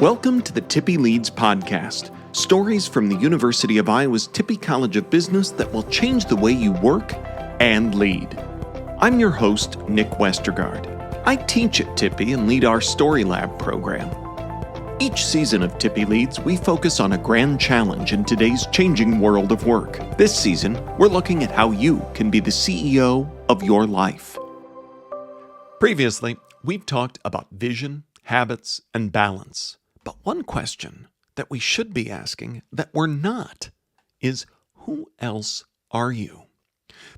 Welcome to the Tippie Leads podcast. Stories from the University of Iowa's Tippie College of Business that will change the way you work and lead. I'm your host, Nick Westergaard. I teach at Tippie and lead our Story Lab program. Each season of Tippie Leads, we focus on a grand challenge in today's changing world of work. This season, we're looking at how you can be the CEO of your life. Previously, we've talked about vision, habits, and balance. But one question that we should be asking that we're not is, who else are you?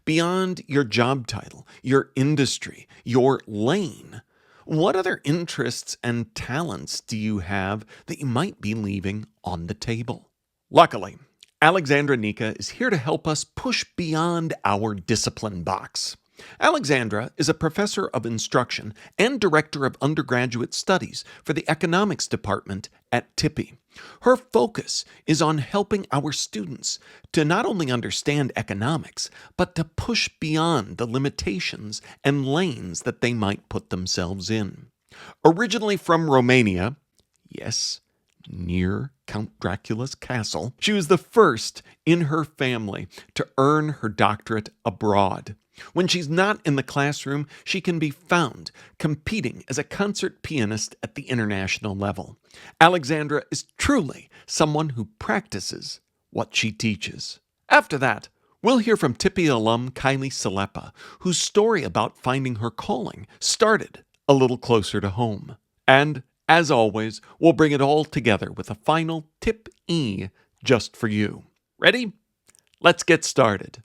Beyond your job title, your industry, your lane, what other interests and talents do you have that you might be leaving on the table? Luckily, Alexandra Nica is here to help us push beyond our discipline box. Alexandra is a professor of instruction and director of undergraduate studies for the economics department at Tippie. Her focus is on helping our students to not only understand economics, but to push beyond the limitations and lanes that they might put themselves in. Originally from Romania, yes, near Count Dracula's castle, she was the first in her family to earn her doctorate abroad. When she's not in the classroom, she can be found competing as a concert pianist at the international level. Alexandra is truly someone who practices what she teaches. After that, we'll hear from Tippie alum Kyleigh Selepa, whose story about finding her calling started a little closer to home. And, as always, we'll bring it all together with a final tip-e just for you. Ready? Let's get started.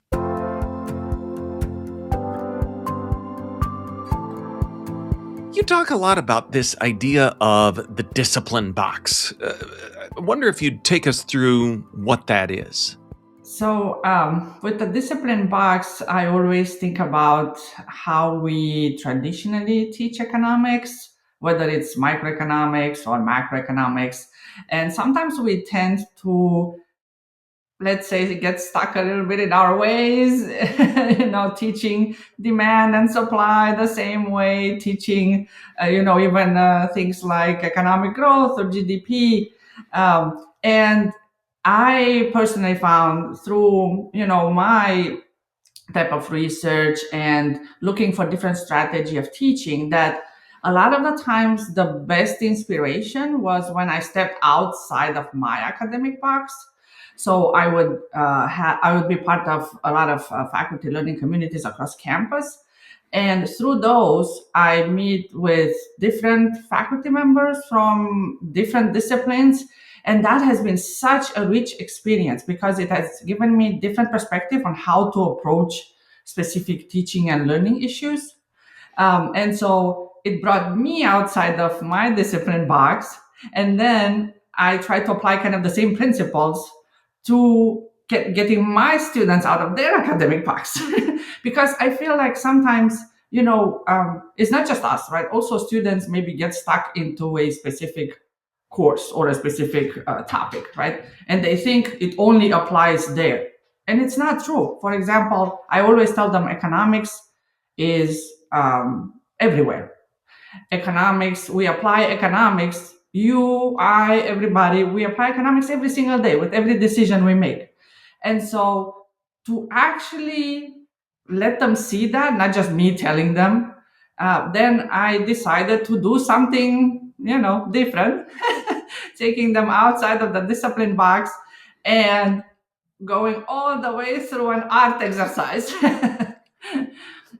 You talk a lot about this idea of the discipline box. I wonder if you'd take us through what that is. So with the discipline box, I always think about how we traditionally teach economics, whether it's microeconomics or macroeconomics. And sometimes we tend to, let's say, get stuck a little bit in our ways, teaching demand and supply the same way, teaching, even things like economic growth or GDP. And I personally found through, my type of research and looking for different strategy of teaching that a lot of the times the best inspiration was when I stepped outside of my academic box. So I would be part of a lot of faculty learning communities across campus. And through those, I meet with different faculty members from different disciplines. And that has been such a rich experience because it has given me different perspective on how to approach specific teaching and learning issues. And so it brought me outside of my discipline box. And then I try to apply kind of the same principles to getting my students out of their academic box. Because I feel like sometimes, it's not just us, right? Also students maybe get stuck into a specific course or a specific topic, right? And they think it only applies there. And it's not true. For example, I always tell them economics is everywhere. Economics, we apply economics, you, I, everybody, we apply economics every single day with every decision we make. And so to actually let them see that, not just me telling them, then I decided to do something, different, taking them outside of the discipline box and going all the way through an art exercise.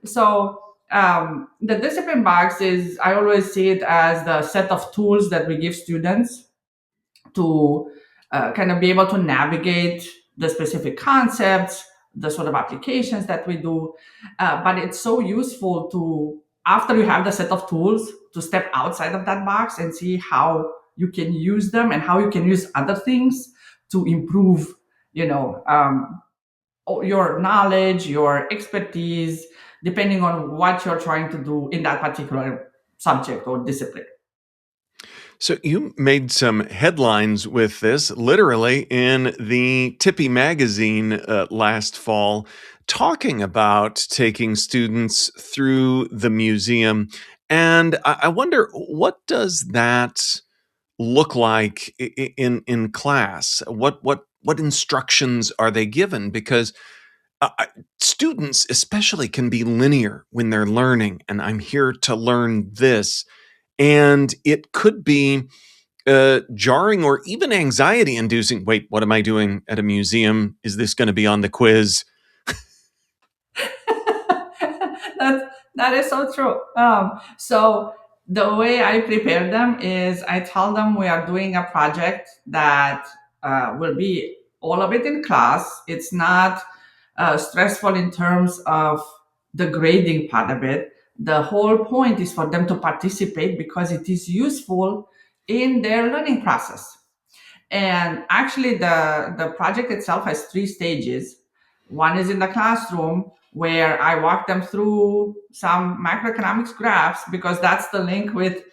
So the discipline box is, I always see it as the set of tools that we give students to kind of be able to navigate the specific concepts, the sort of applications that we do. But it's so useful to, after you have the set of tools, to step outside of that box and see how you can use them and how you can use other things to improve, your knowledge, your expertise, depending on what you're trying to do in that particular subject or discipline. So you made some headlines with this, literally in the Tippie magazine last fall, talking about taking students through the museum. And I wonder, what does that look like in class? What instructions are they given? Because students especially can be linear when they're learning, and I'm here to learn this, and it could be jarring or even anxiety inducing. Wait, what am I doing at a museum? Is this going to be on the quiz? That is so true. So the way I prepare them is I tell them we are doing a project that will be all of it in class. It's not stressful in terms of the grading part of it. The whole point is for them to participate because it is useful in their learning process. And actually, the project itself has three stages. One is in the classroom where I walk them through some macroeconomics graphs because that's the link with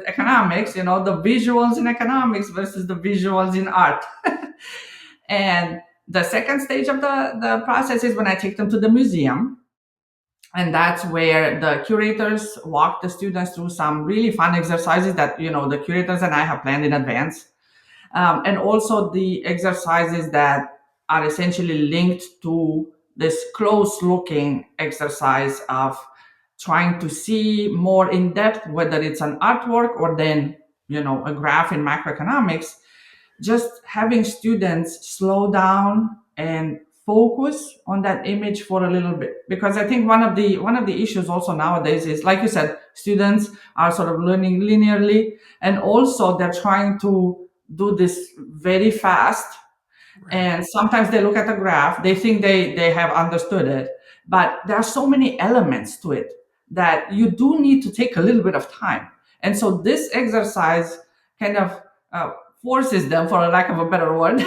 economics. You know, the visuals in economics versus the visuals in art. And the second stage of the process is when I take them to the museum. And that's where the curators walk the students through some really fun exercises that, you know, the curators and I have planned in advance, and also the exercises that are essentially linked to this close looking exercise of trying to see more in depth, whether it's an artwork or then, you know, a graph in macroeconomics. Just having students slow down and focus on that image for a little bit, because I think one of the issues also nowadays is, like you said, students are sort of learning linearly, and also they're trying to do this very fast, Right. and sometimes they look at the graph, they think they have understood it, but there are so many elements to it that you do need to take a little bit of time. And so this exercise kind of uh, forces them, for a lack of a better word,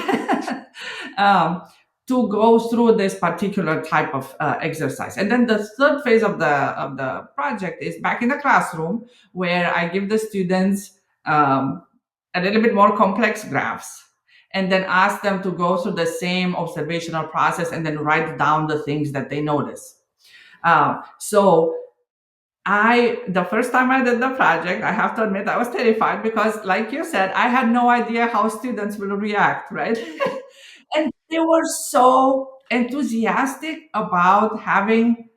um, to go through this particular type of exercise. And then the third phase of the project is back in the classroom, where I give the students a little bit more complex graphs, and then ask them to go through the same observational process and then write down the things that they notice. So the first time I did the project, I have to admit I was terrified because, like you said, I had no idea how students will react, right? And they were so enthusiastic about having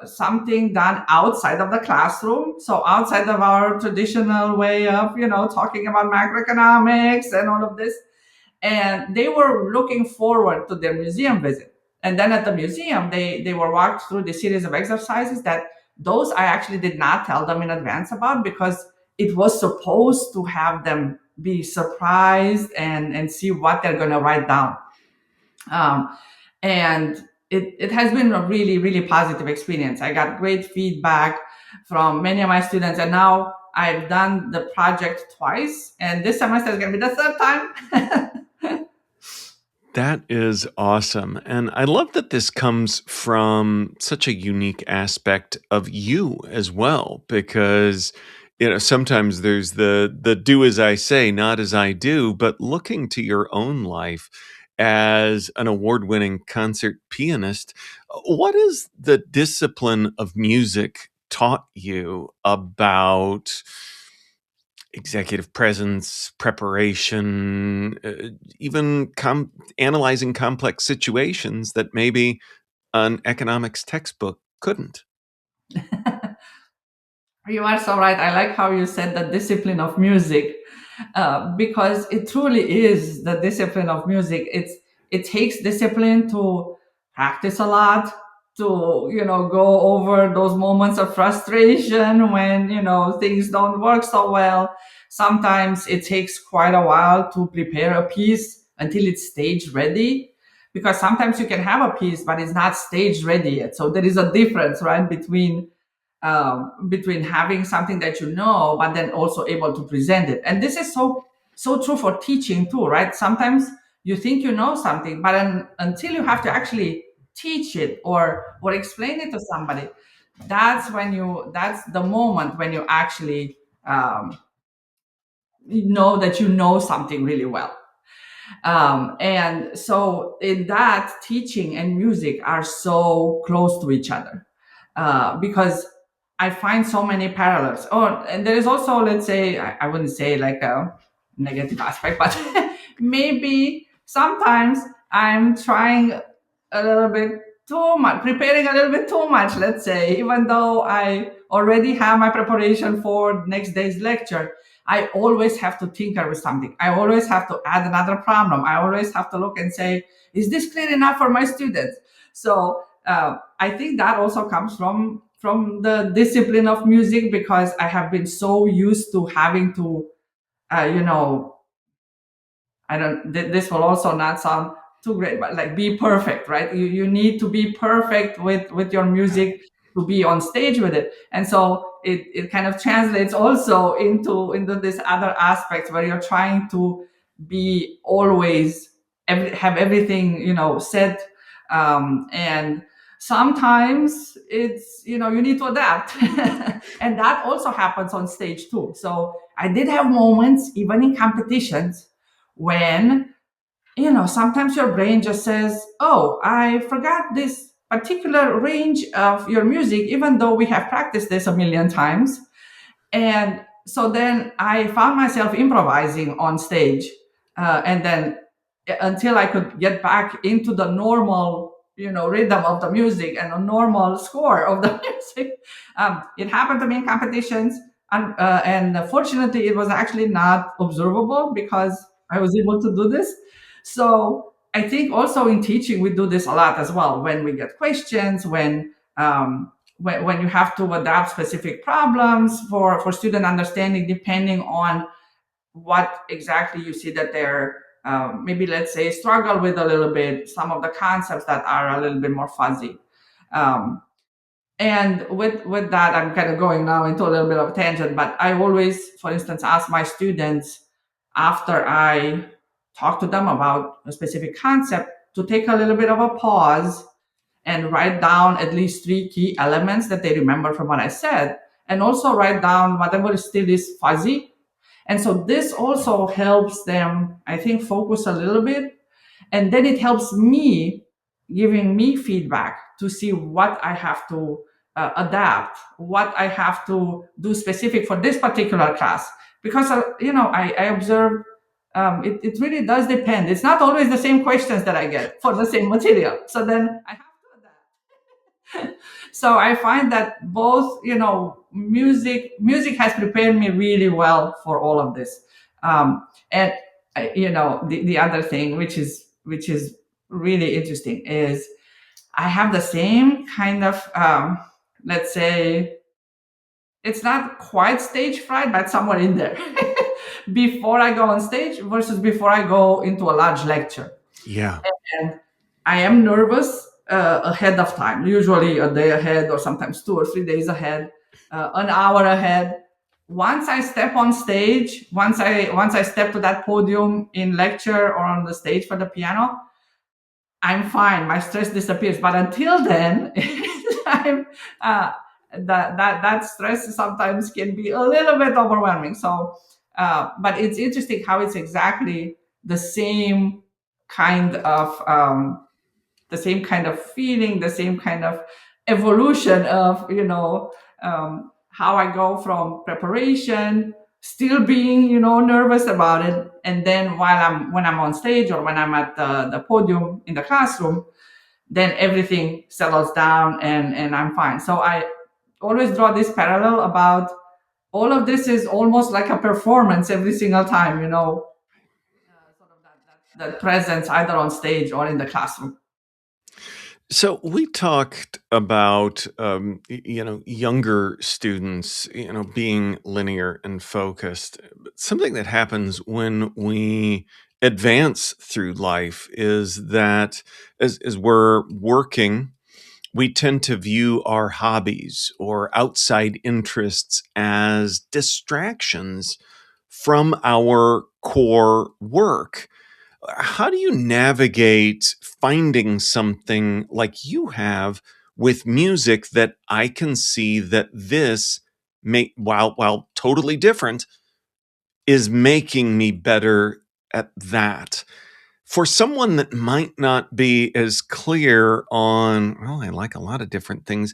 something done outside of the classroom, so outside of our traditional way of, you know, talking about macroeconomics and all of this. And they were looking forward to their museum visit. And then at the museum, they were walked through the series of exercises that those I actually did not tell them in advance about, because it was supposed to have them be surprised and see what they're going to write down. Um, and it has been a really, really positive experience. I got great feedback from many of my students, and now I've done the project twice, and this semester is going to be the third time. That is awesome. And I love that this comes from such a unique aspect of you as well, because sometimes there's the do as I say, not as I do, but looking to your own life as an award-winning concert pianist, what is the discipline of music taught you about executive presence, preparation, even analyzing complex situations that maybe an economics textbook couldn't? You are so right. I like how you said the discipline of music, because it truly is the discipline of music. It takes discipline to practice a lot, to, you know, go over those moments of frustration when, you know, things don't work so well. Sometimes it takes quite a while to prepare a piece until it's stage ready, because sometimes you can have a piece but it's not stage ready yet. So there is a difference, right, between having something that you know, but then also able to present it. And this is so true for teaching too, right? Sometimes you think you know something, but until you have to actually teach it or explain it to somebody, that's the moment when you actually know that you know something really well. And so in that, teaching and music are so close to each other, because I find so many parallels. Oh, and there is also, let's say, I wouldn't say like negative aspect, but maybe sometimes I'm trying a little bit too much, preparing a little bit too much, let's say, even though I already have my preparation for next day's lecture. I always have to tinker with something. I always have to add another problem. I always have to look and say, is this clear enough for my students? So I think that also comes from the discipline of music, because I have been so used to having to, you know, I don't. This will also not sound too great, but like be perfect, right? You need to be perfect with your music to be on stage with it, and so it kind of translates also into this other aspects where you're trying to be always have everything set, and sometimes it's you need to adapt, and that also happens on stage too. So I did have moments even in competitions when sometimes your brain just says, oh, I forgot this particular range of your music, even though we have practiced this a million times. And so then I found myself improvising on stage, and then until I could get back into the normal rhythm of the music and a normal score of the music. It happened to me in competitions, and fortunately it was actually not observable because I was able to do this. So I think also in teaching we do this a lot as well, when we get questions, when you have to adapt specific problems for student understanding, depending on what exactly you see that they're maybe, let's say, struggle with a little bit, some of the concepts that are a little bit more fuzzy. um, and with that, I'm kind of going now into a little bit of a tangent, but I always, for instance, ask my students after I talk to them about a specific concept to take a little bit of a pause and write down at least three key elements that they remember from what I said, and also write down whatever still is fuzzy. And so this also helps them, I think, focus a little bit. And then it helps me, giving me feedback to see what I have to adapt, what I have to do specific for this particular class. Because, I observe it really does depend. It's not always the same questions that I get for the same material. So then I have to adapt. So I find that both, music has prepared me really well for all of this. And the other thing, which is really interesting, is I have the same kind of, let's say, it's not quite stage fright, but somewhere in there, before I go on stage versus before I go into a large lecture. Yeah. And I am nervous ahead of time, usually a day ahead, or sometimes 2 or 3 days ahead, an hour ahead. Once I step on stage, once I step to that podium in lecture or on the stage for the piano, I'm fine. My stress disappears. But until then, I'm, uh, that stress sometimes can be a little bit overwhelming. So, but it's interesting how it's exactly the same kind of feeling, the same kind of evolution of how I go from preparation, still being nervous about it, and then when I'm on stage or when I'm at the podium in the classroom, then everything settles down and I'm fine. So I always draw this parallel about all of this is almost like a performance every single time, sort of that presence either on stage or in the classroom. So we talked about younger students being linear and focused. But something that happens when we advance through life is that as we're working, we tend to view our hobbies or outside interests as distractions from our core work. How do you navigate finding something like you have with music that I can see that this while totally different, is making me better at that? For someone that might not be as clear on, well, I like a lot of different things,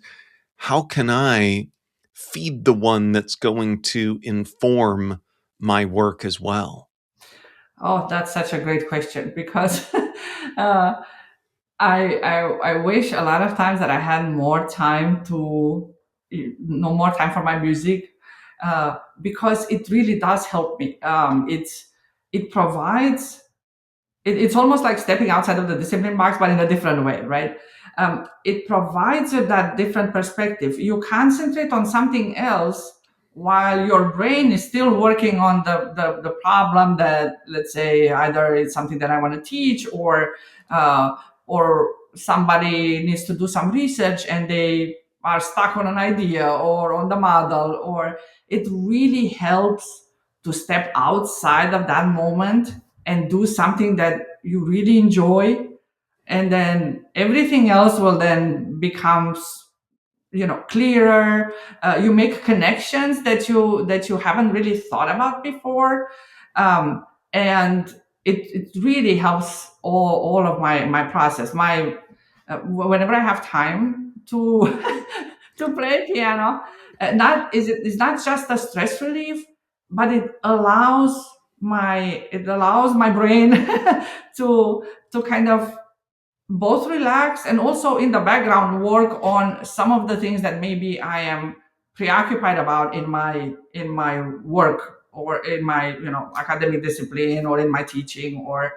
how can I feed the one that's going to inform my work as well? Oh, that's such a great question because uh, I wish a lot of times that I had more time to no more time for my music, because it really does help me. It provides it's almost like stepping outside of the discipline box, but in a different way, right? It provides you that different perspective. You concentrate on something else while your brain is still working on the problem that, let's say, either it's something that I want to teach, uh, or somebody needs to do some research and they are stuck on an idea or on the model, or it really helps to step outside of that moment and do something that you really enjoy, and then everything else will then becomes clearer. You make connections that you haven't really thought about before, and it really helps all of my process. Whenever I have time to to play piano, not is it's not just a stress relief, but it allows my brain to kind of both relax and also in the background work on some of the things that maybe I am preoccupied about in my work, or in my academic discipline, or in my teaching, or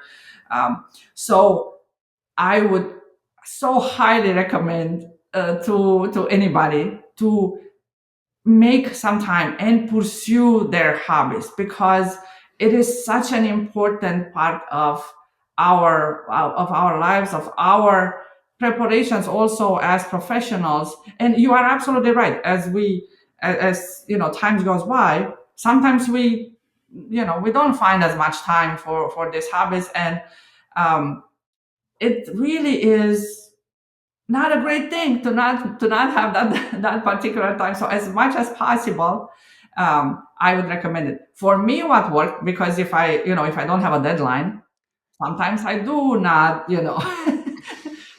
so I would so highly recommend to anybody to make some time and pursue their hobbies, because it is such an important part of our lives, of our preparations also as professionals. And you are absolutely right. As time goes by, sometimes we don't find as much time for these hobbies, and it really is not a great thing to not have that particular time. So as much as possible, I would recommend it. For me, what worked, because if I don't have a deadline, sometimes I do not.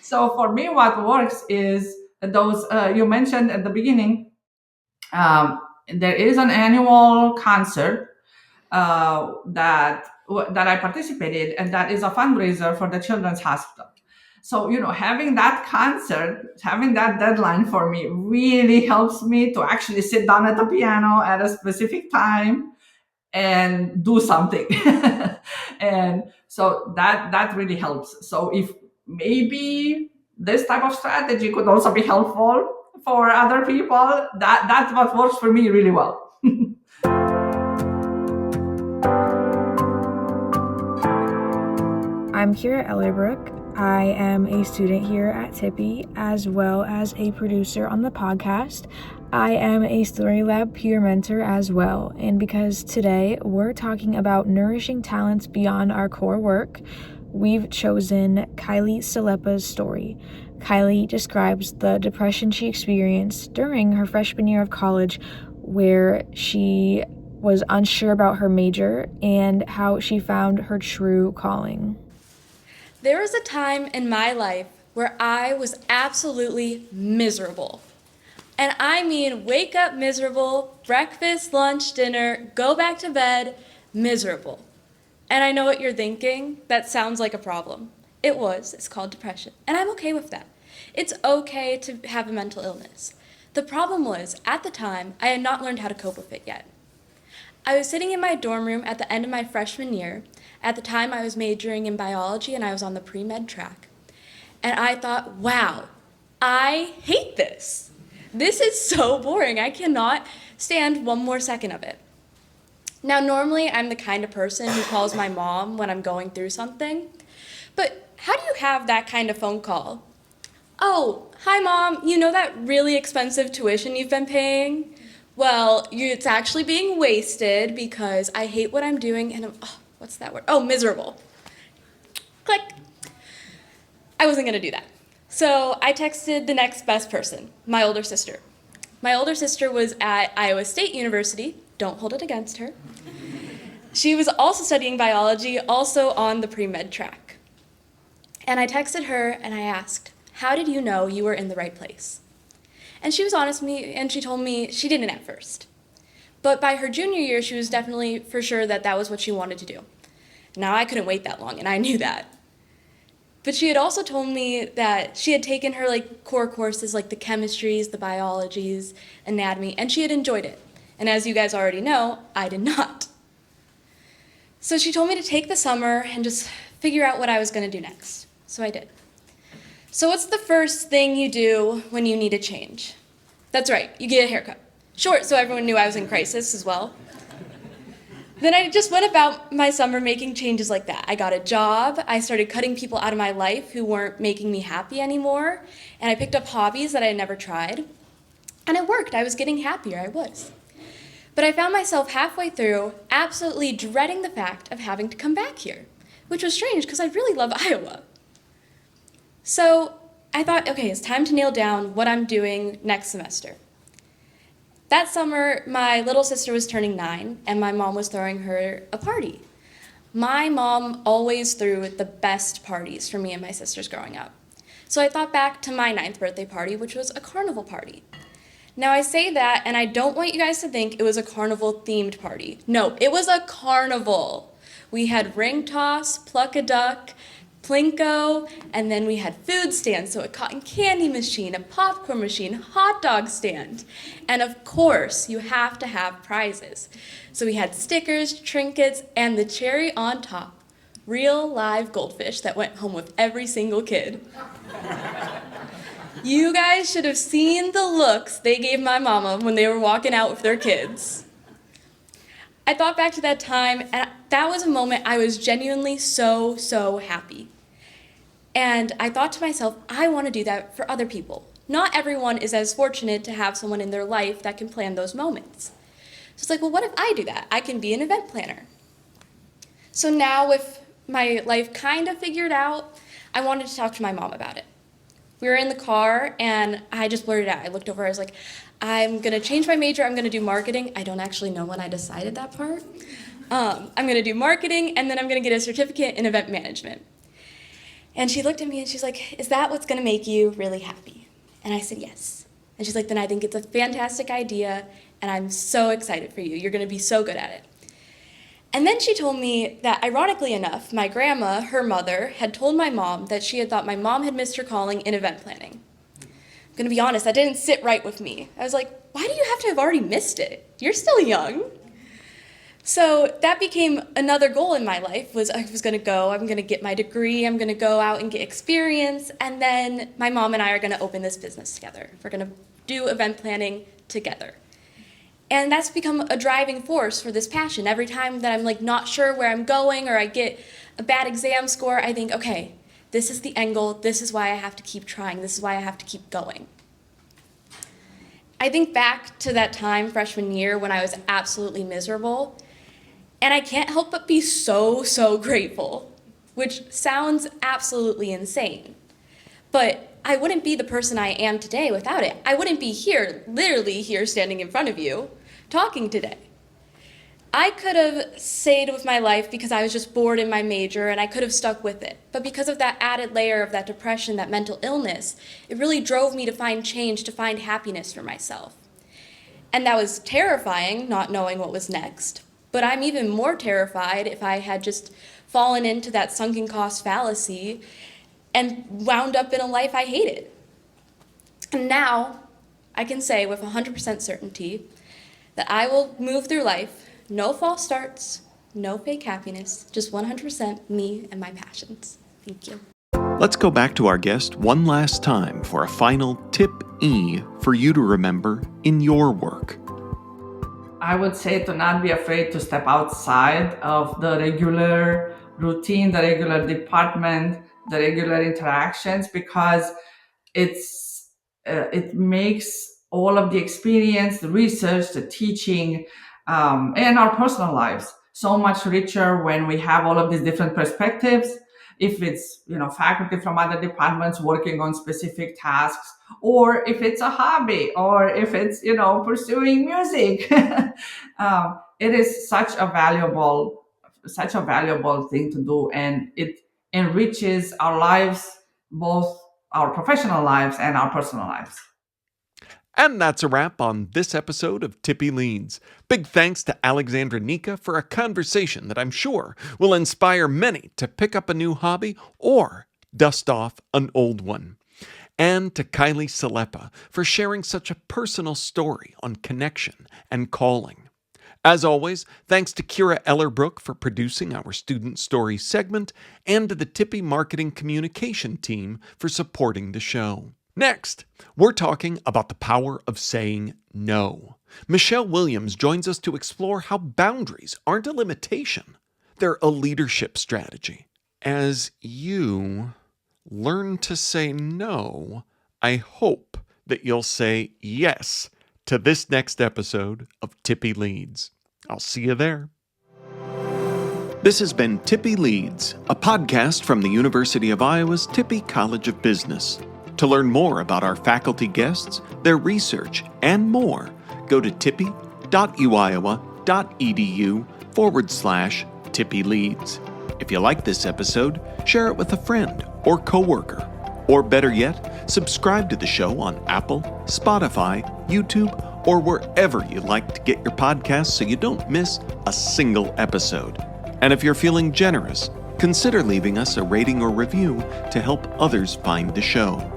So for me, what works is those you mentioned at the beginning. There is an annual concert that I participated, and that is a fundraiser for the Children's Hospital. So having that concert, having that deadline for me really helps me to actually sit down at the piano at a specific time and do something. And so that really helps. So if maybe this type of strategy could also be helpful for other people, that's what works for me really well. I'm Kira Ellerbrook. I am a student here at Tippie, as well as a producer on the podcast. I am a Story Lab peer mentor as well, and because today we're talking about nourishing talents beyond our core work, we've chosen Kyleigh Selepa's story. Kyleigh describes the depression she experienced during her freshman year of college, where she was unsure about her major and how she found her true calling. There was a time in my life where I was absolutely miserable. And I mean, wake up miserable, breakfast, lunch, dinner, go back to bed, miserable. And I know what you're thinking. That sounds like a problem. It was. It's called depression. And I'm okay with that. It's okay to have a mental illness. The problem was, at the time, I had not learned how to cope with it yet. I was sitting in my dorm room at the end of my freshman year. At the time, I was majoring in biology and I was on the pre-med track. And I thought, wow, I hate this. This is so boring. I cannot stand one more second of it. Now, normally, I'm the kind of person who calls my mom when I'm going through something. But how do you have that kind of phone call? Oh, hi, Mom. You know that really expensive tuition you've been paying? Well, it's actually being wasted because I hate what I'm doing and what's that word? Oh, miserable. Click. I wasn't going to do that. So I texted the next best person, my older sister. My older sister was at Iowa State University. Don't hold it against her. She was also studying biology, also on the pre-med track. And I texted her and I asked, how did you know you were in the right place? And she was honest with me, and she told me she didn't at first. But by her junior year, she was definitely for sure that was what she wanted to do. Now I couldn't wait that long, and I knew that. But she had also told me that she had taken her like core courses like the chemistries, the biologies, anatomy, and she had enjoyed it. And as you guys already know, I did not. So she told me to take the summer and just figure out what I was going to do next. So I did. So what's the first thing you do when you need a change? That's right, you get a haircut. Short, so everyone knew I was in crisis as well. Then I just went about my summer making changes like that. I got a job, I started cutting people out of my life who weren't making me happy anymore, and I picked up hobbies that I had never tried. And it worked, I was getting happier, I was. But I found myself halfway through absolutely dreading the fact of having to come back here, which was strange because I really love Iowa. So I thought, okay, it's time to nail down what I'm doing next semester. That summer, my little sister was turning 9, and my mom was throwing her a party. My mom always threw the best parties for me and my sisters growing up. So I thought back to my 9th birthday party, which was a carnival party. Now I say that, and I don't want you guys to think it was a carnival-themed party. No, it was a carnival. We had ring toss, pluck a duck, Plinko, and then we had food stands, so a cotton candy machine, a popcorn machine, hot dog stand. And of course, you have to have prizes. So we had stickers, trinkets, and the cherry on top, real live goldfish that went home with every single kid. You guys should have seen the looks they gave my mama when they were walking out with their kids. I thought back to that time, and that was a moment I was genuinely so happy. And I thought to myself, I want to do that for other people. Not everyone is as fortunate to have someone in their life that can plan those moments. So it's like, well, what if I do that? I can be an event planner. So now with my life kind of figured out, I wanted to talk to my mom about it. We were in the car, and I just blurted out. I looked over, I was like, I'm going to change my major, I'm going to do marketing. I don't actually know when I decided that part. I'm going to do marketing, and then I'm going to get a certificate in event management. And she looked at me, and she's like, is that what's going to make you really happy? And I said, yes. And she's like, then I think it's a fantastic idea, and I'm so excited for you. You're going to be so good at it. And then she told me that, ironically enough, my grandma, her mother, had told my mom that she had thought my mom had missed her calling in event planning. I'm going to be honest, that didn't sit right with me. I was like, why do you have to have already missed it? You're still young. So that became another goal in my life, was I was going to go, I'm going to get my degree, I'm going to go out and get experience, and then my mom and I are going to open this business together. We're going to do event planning together. And that's become a driving force for this passion. Every time that I'm like not sure where I'm going or I get a bad exam score, I think, okay, this is the end goal. This is why I have to keep trying. This is why I have to keep going. I think back to that time, freshman year, when I was absolutely miserable, and I can't help but be so grateful, which sounds absolutely insane. But I wouldn't be the person I am today without it. I wouldn't be here, literally here standing in front of you, talking today. I could have stayed with my life because I was just bored in my major and I could have stuck with it. But because of that added layer of that depression, that mental illness, it really drove me to find change, to find happiness for myself. And that was terrifying, not knowing what was next. But I'm even more terrified if I had just fallen into that sunken cost fallacy and wound up in a life I hated. And now, I can say with 100% certainty that I will move through life, no false starts, no fake happiness, just 100% me and my passions. Thank you. Let's go back to our guest one last time for a final tip E for you to remember in your work. I would say to not be afraid to step outside of the regular routine, the regular department, the regular interactions, because it makes all of the experience, the research, the teaching, and our personal lives so much richer when we have all of these different perspectives. If it's faculty from other departments working on specific tasks, or if it's a hobby, or if it's pursuing music, it is such a valuable thing to do, and it enriches our lives, both our professional lives and our personal lives. And that's a wrap on this episode of Tippie Leads. Big thanks to Alexandra Nica for a conversation that I'm sure will inspire many to pick up a new hobby or dust off an old one. And to Kyleigh Selepa for sharing such a personal story on connection and calling. As always, thanks to Kira Ellerbrook for producing our Student Stories segment, and to the Tippie Marketing Communication team for supporting the show. Next, we're talking about the power of saying no. Michelle Williams joins us to explore how boundaries aren't a limitation, they're a leadership strategy. As you learn to say no, I hope that you'll say yes to this next episode of Tippie Leads. I'll see you there. This has been Tippie Leads, a podcast from the University of Iowa's Tippie College of Business. To learn more about our faculty guests, their research, and more, go to tippie.uiowa.edu/Tippie Leads. If you like this episode, share it with a friend or coworker. Or better yet, subscribe to the show on Apple, Spotify, YouTube, or wherever you like to get your podcasts so you don't miss a single episode. And if you're feeling generous, consider leaving us a rating or review to help others find the show.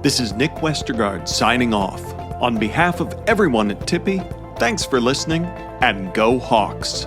This is Nick Westergaard signing off. On behalf of everyone at Tippie, thanks for listening, and go Hawks!